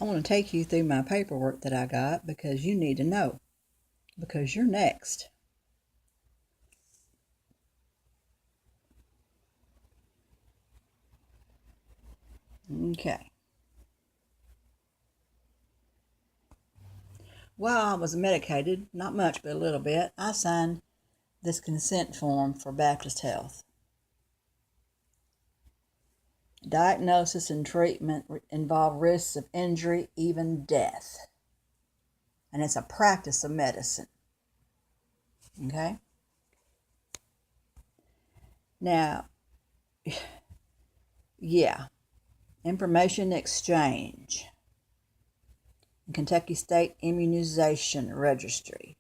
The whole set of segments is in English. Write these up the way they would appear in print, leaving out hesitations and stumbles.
I want to take you through my paperwork that I got because you need to know. Because you're next. Okay. While I was medicated, not much but a little bit, I signed this consent form for Baptist Health. Diagnosis and treatment involve risks of injury, even death. And it's a practice of medicine. Okay? Now, yeah, information exchange. Kentucky State Immunization Registry.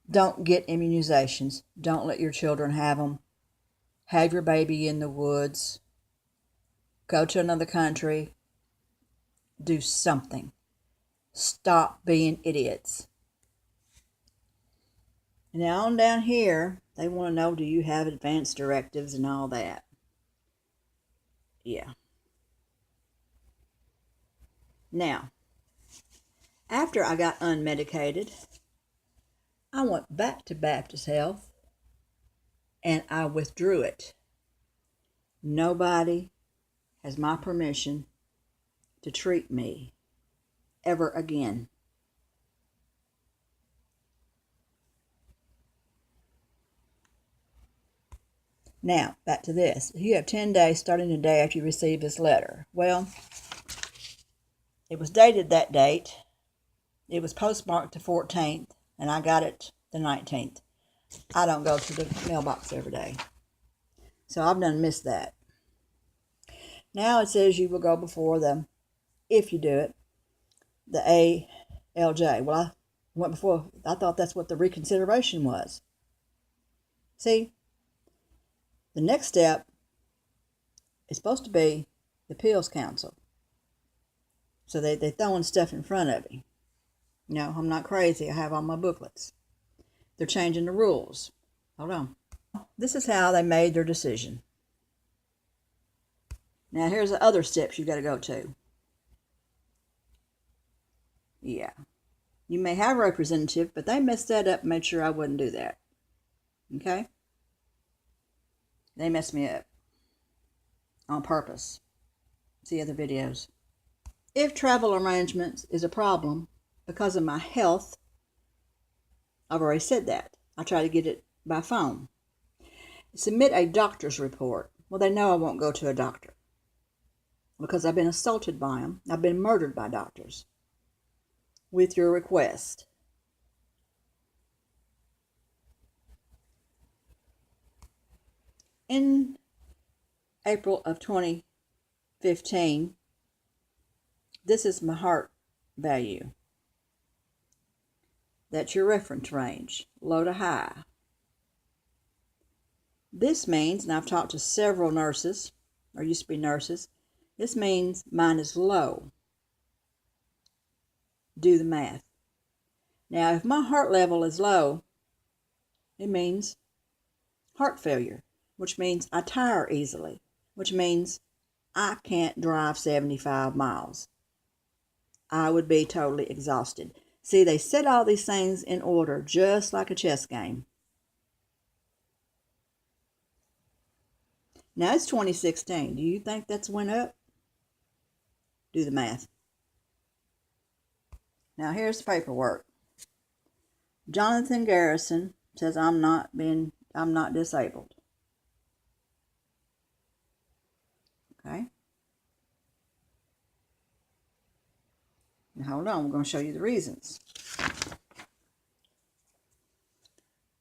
Don't get immunizations. Don't let your children have them. Have your baby in the woods. Go to another country. Do something. Stop being idiots. Now on down here, they want to know, do you have advanced directives and all that? Yeah. Now, after I got unmedicated, I went back to Baptist Health and I withdrew it. Nobody has my permission to treat me ever again. Now, back to this. You have 10 days starting the day after you receive this letter. Well, it was dated that date. It was postmarked the 14th, and I got it the 19th. I don't go to the mailbox every day. So I've done missed that. Now it says you will go before the, if you do it, the ALJ. Well, I went before. I thought that's what the reconsideration was. See, the next step is supposed to be the appeals council. So they're throwing stuff in front of you. No, I'm not crazy. I have all my booklets. They're changing the rules. Hold on. This is how they made their decision. Now, here's the other steps you got to go to. Yeah. You may have a representative, but they messed that up and made sure I wouldn't do that. Okay? They messed me up. On purpose. See other videos. If travel arrangements is a problem because of my health, I've already said that. I try to get it by phone. Submit a doctor's report. Well, they know I won't go to a doctor because I've been assaulted by them. I've been murdered by doctors. With your request. In April of 2015, this is my heart value. That's your reference range, low to high. This means, and I've talked to several nurses, or used to be nurses, this means mine is low. Do the math. Now, if my heart level is low, it means heart failure, which means I tire easily, which means I can't drive 75 miles. I would be totally exhausted. See, they set all these things in order, just like a chess game. Now, it's 2016. Do you think that's went up? Do the math. Now, here's the paperwork. Jonathan Garrison says I'm not disabled. Okay. Now, hold on. We're going to show you the reasons.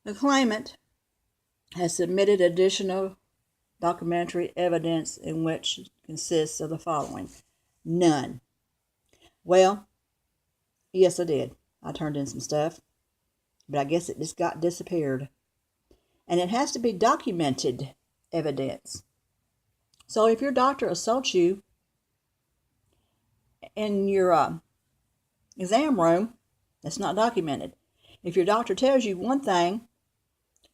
The claimant has submitted additional documentary evidence in which consists of the following. None. Well, yes, I did. I turned in some stuff, but I guess it just got disappeared. And it has to be documented evidence. So if your doctor assaults you in your exam room, that's not documented. If your doctor tells you one thing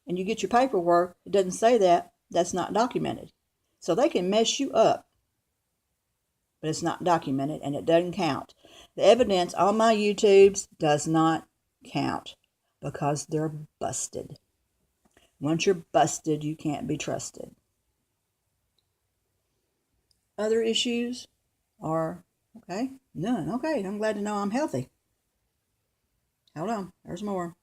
and you get your paperwork, it doesn't say that, that's not documented. So they can mess you up. but it's not documented and it doesn't count. The evidence on my YouTubes does not count because they're busted. Once you're busted, you can't be trusted. Other issues are, okay, none. Okay, I'm glad to know I'm healthy. Hold on, there's more.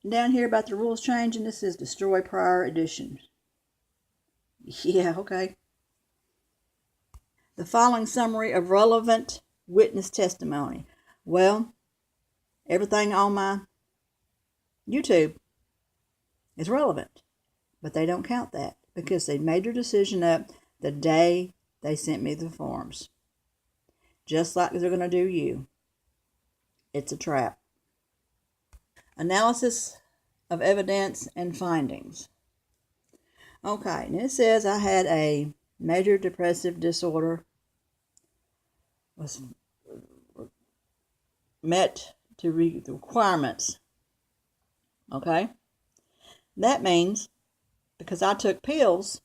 Down here about the rules changing, this is destroy prior edition. Yeah, okay. The following summary of relevant witness testimony. Well, everything on my YouTube is relevant, but they don't count that because they made their decision up the day they sent me the forms. Just like they're going to do you. It's a trap. Analysis of evidence and findings. Okay, and it says I had a major depressive disorder, was met to the requirements. Okay? That means because I took pills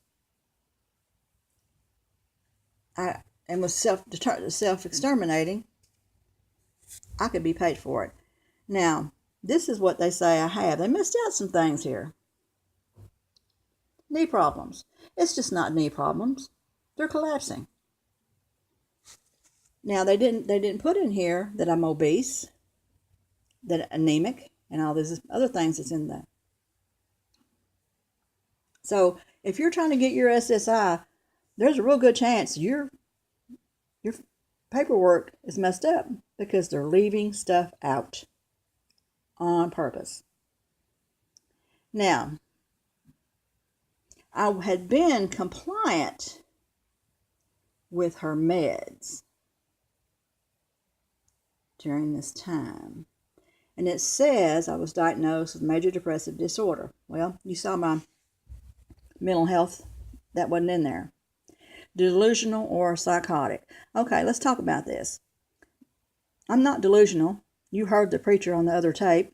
and was self-exterminating, I could be paid for it. Now, this is what they say I have. They missed out some things here. Knee problems. It's just not knee problems. They're collapsing. Now, they didn't put in here that I'm obese, that anemic, and all these other things that's in there. So, if you're trying to get your SSI, there's a real good chance your paperwork is messed up because they're leaving stuff out on purpose. Now, I had been compliant with her meds during this time. And it says I was diagnosed with major depressive disorder. Well, you saw my mental health. That wasn't in there. Delusional or psychotic. Okay, let's talk about this. I'm not delusional. You heard the preacher on the other tape,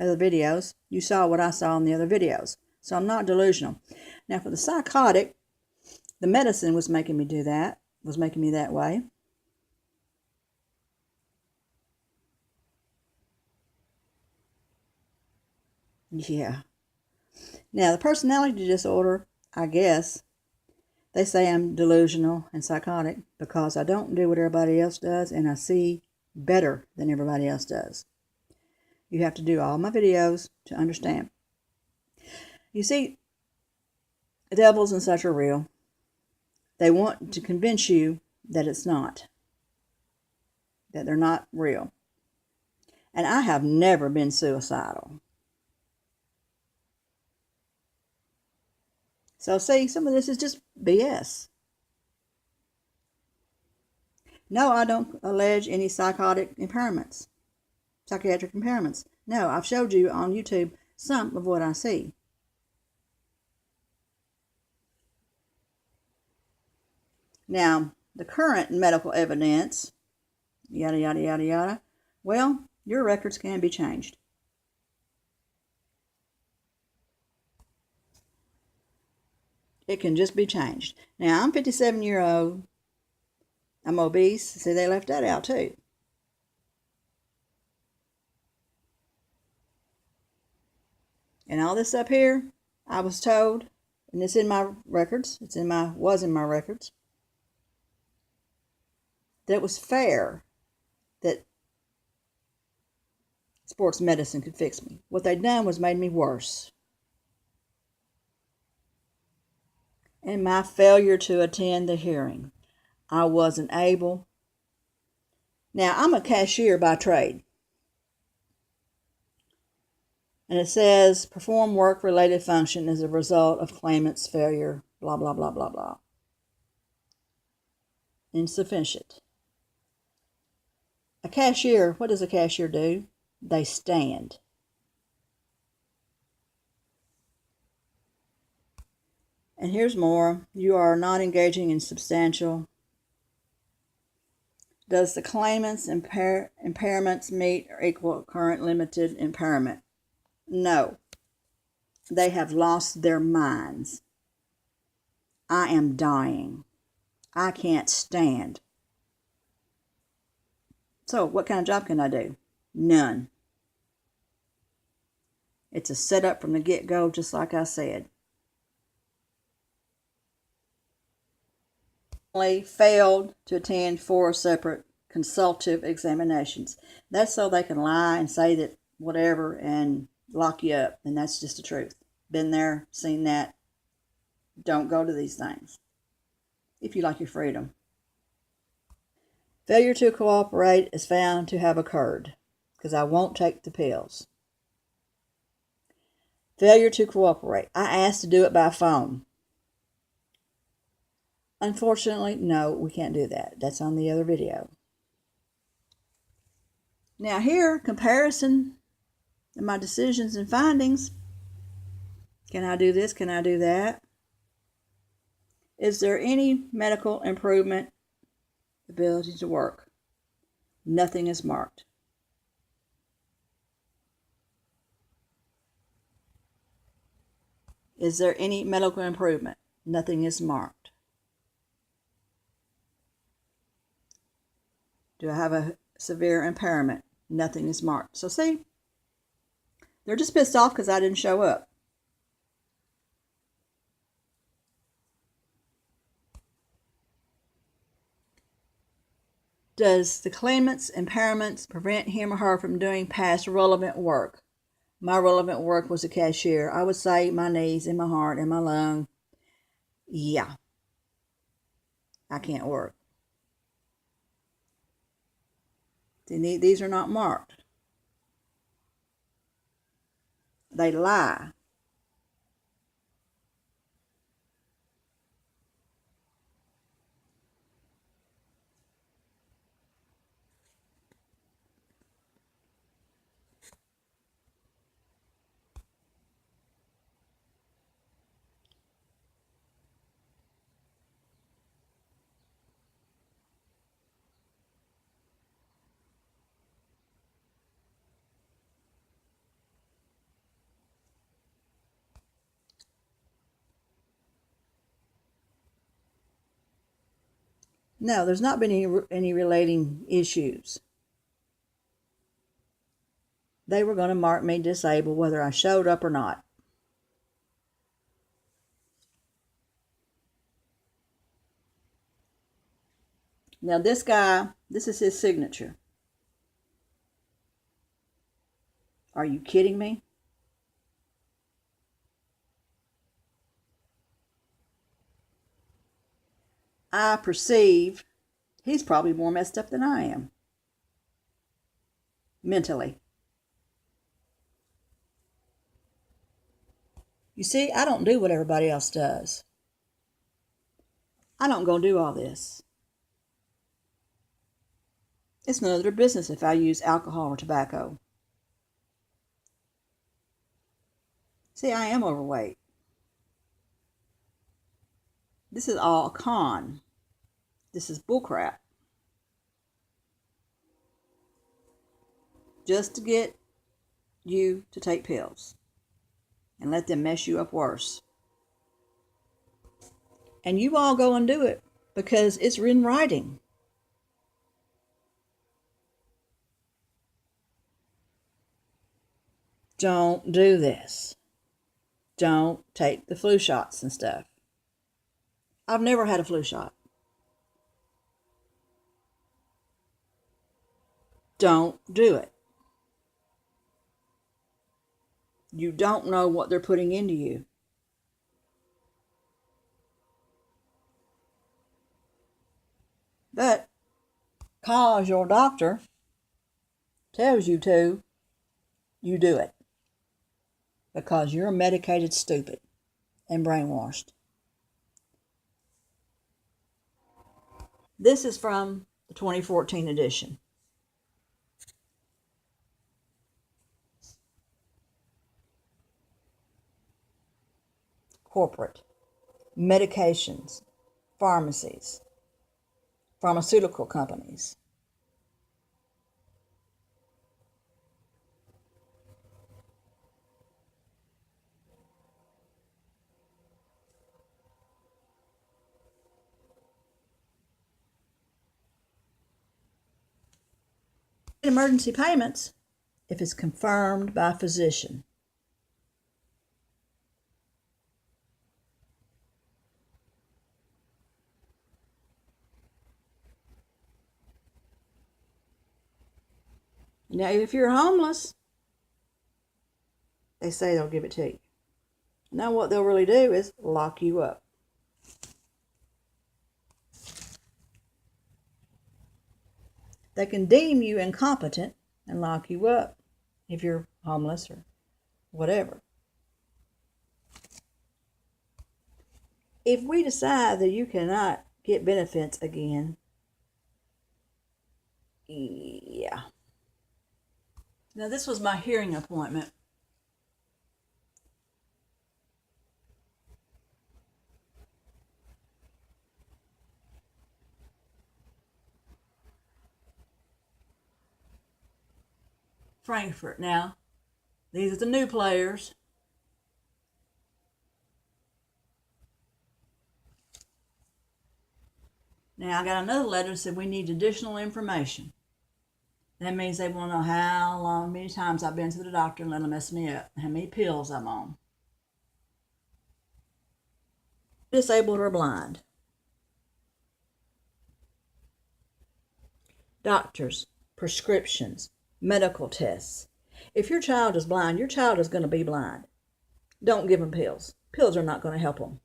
other videos. You saw what I saw in the other videos. So I'm not delusional. Now for the psychotic, the medicine was making me do that, was making me that way. Yeah. Now the personality disorder, I guess, they say I'm delusional and psychotic because I don't do what everybody else does and I see better than everybody else does. You have to do all my videos to understand. You see, devils and such are real. They want to convince you that it's not, that they're not real. And I have never been suicidal. So see, some of this is just BS. No, I don't allege any psychiatric impairments. No, I've showed you on YouTube some of what I see. Now, the current medical evidence, yada, yada, yada, yada, well, your records can be changed. It can just be changed. Now, I'm 57-year-old. I'm obese. See, they left that out too. And all this up here, I was told, and it's in my records, was in my records, that it was fair that sports medicine could fix me. What they'd done was made me worse. And my failure to attend the hearing. I wasn't able. Now, I'm a cashier by trade. And it says, perform work-related function as a result of claimant's failure, blah, blah, blah, blah, blah. Insufficient. A cashier, what does a cashier do? They stand. And here's more. You are not engaging in substantial. Does the claimant's impairments meet or equal current limited impairment? No. They have lost their minds. I am dying. I can't stand. So what kind of job can I do? None. It's a setup from the get-go, just like I said. Only failed to attend 4 separate consultative examinations. That's so they can lie and say that whatever and lock you up, and that's just the truth. Been there, seen that. Don't go to these things if you like your freedom. Failure to cooperate is found to have occurred because I won't take the pills. Failure to cooperate. I asked to do it by phone. Unfortunately, no, we can't do that. That's on the other video. Now here, comparison of my decisions and findings. Can I do this? Can I do that? Is there any medical improvement? Ability to work? Nothing is marked. Is there any medical improvement? Nothing is marked. Do I have a severe impairment? Nothing is marked. So see, they're just pissed off because I didn't show up. Does the claimant's impairments prevent him or her from doing past relevant work? My relevant work was a cashier. I would say my knees and my heart and my lung. Yeah, I can't work. These are not marked. They lie. No, there's not been any relating issues. They were going to mark me disabled whether I showed up or not. Now this guy, this is his signature. Are you kidding me? I perceive he's probably more messed up than I am. Mentally. You see, I don't do what everybody else does. I don't go do all this. It's none of their business if I use alcohol or tobacco. See, I am overweight. This is all a con. This is bullcrap. Just to get you to take pills and let them mess you up worse. And you all go and do it because it's in writing. Don't do this. Don't take the flu shots and stuff. I've never had a flu shot. Don't do it. You don't know what they're putting into you. But because your doctor tells you to, you do it. Because you're medicated stupid and brainwashed. This is from the 2014 edition. Corporate, medications, pharmacies, pharmaceutical companies. Emergency payments if it's confirmed by a physician. Now, if you're homeless, they say they'll give it to you. Now, what they'll really do is lock you up. They can deem you incompetent and lock you up if you're homeless or whatever. If we decide that you cannot get benefits again, yeah. Now, this was my hearing appointment. Frankfurt. Now, these are the new players. Now, I got another letter that said we need additional information. That means they want to know how many times I've been to the doctor and let them mess me up, how many pills I'm on. Disabled or blind. Doctors, prescriptions, medical tests. If your child is blind, your child is going to be blind. Don't give them pills. Pills are not going to help them.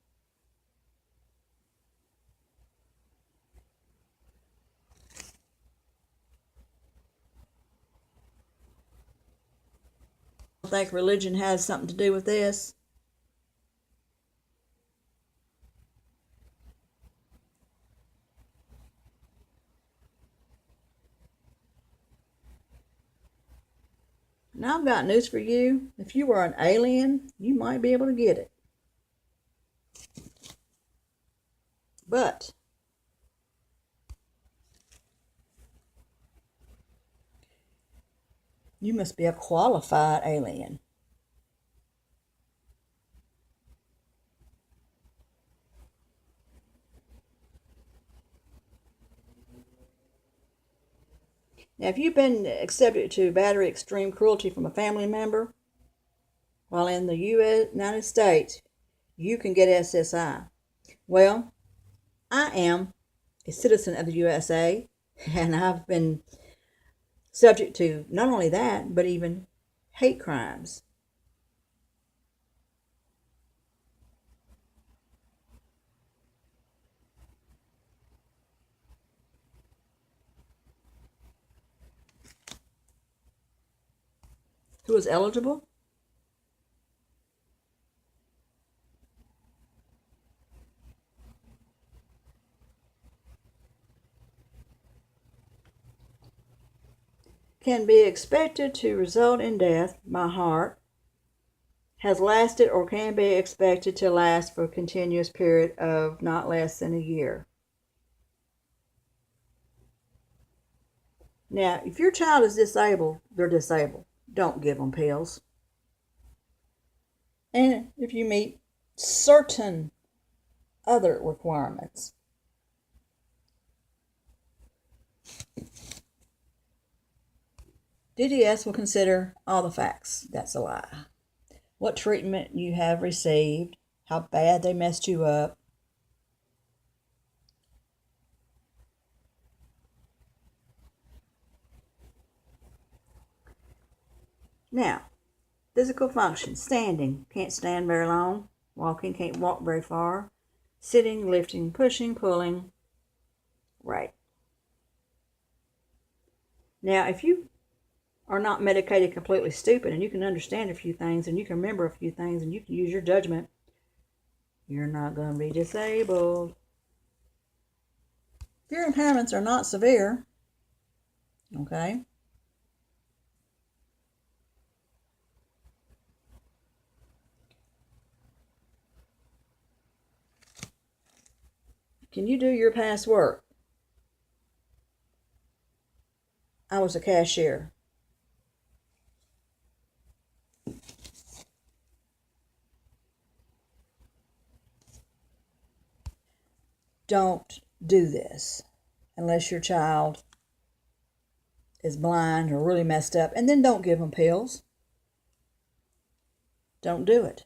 I think religion has something to do with this. Now I've got news for you. If you are an alien, you might be able to get it. But you must be a qualified alien. Now, if you've been subject to battery extreme cruelty from a family member while in the United States, you can get SSI. Well, I am a citizen of the USA, and I've been subject to not only that, but even hate crimes. Who is eligible? Can be expected to result in death by heart, has lasted or can be expected to last for a continuous period of not less than a year. Now, if your child is disabled, they're disabled. Don't give them pills. And if you meet certain other requirements. DDS will consider all the facts. That's a lie. What treatment you have received, how bad they messed you up. Now, physical function, standing, can't stand very long. Walking, can't walk very far. Sitting, lifting, pushing, pulling. Right. Now, if you are not medicated completely stupid and you can understand a few things and you can remember a few things and you can use your judgment, you're not going to be disabled. If your impairments are not severe, okay, can you do your past work? I was a cashier. Don't do this unless your child is blind or really messed up, and then don't give them pills. Don't do it.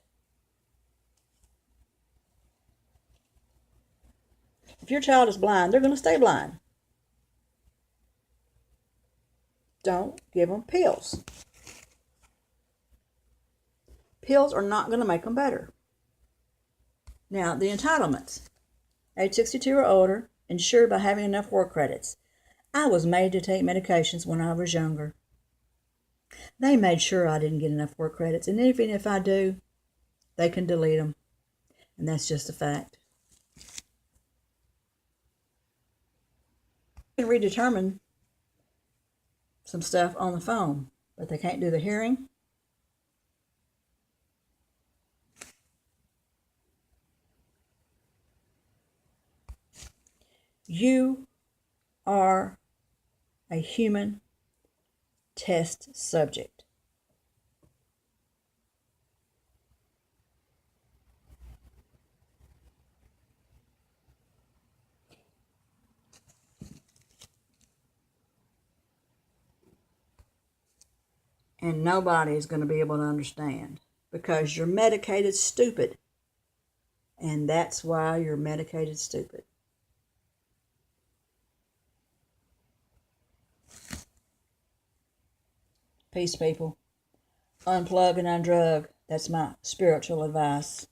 If your child is blind, they're going to stay blind. Don't give them pills. Pills are not going to make them better. Now, the entitlements. Age 62 or older, insured by having enough work credits. I was made to take medications when I was younger. They made sure I didn't get enough work credits, and even if I do, they can delete them. And that's just a fact. You can redetermine some stuff on the phone, but they can't do the hearing. You are a human test subject. And nobody is going to be able to understand because you're medicated stupid. And that's why you're medicated stupid. Peace, people. Unplug and undrug. That's my spiritual advice.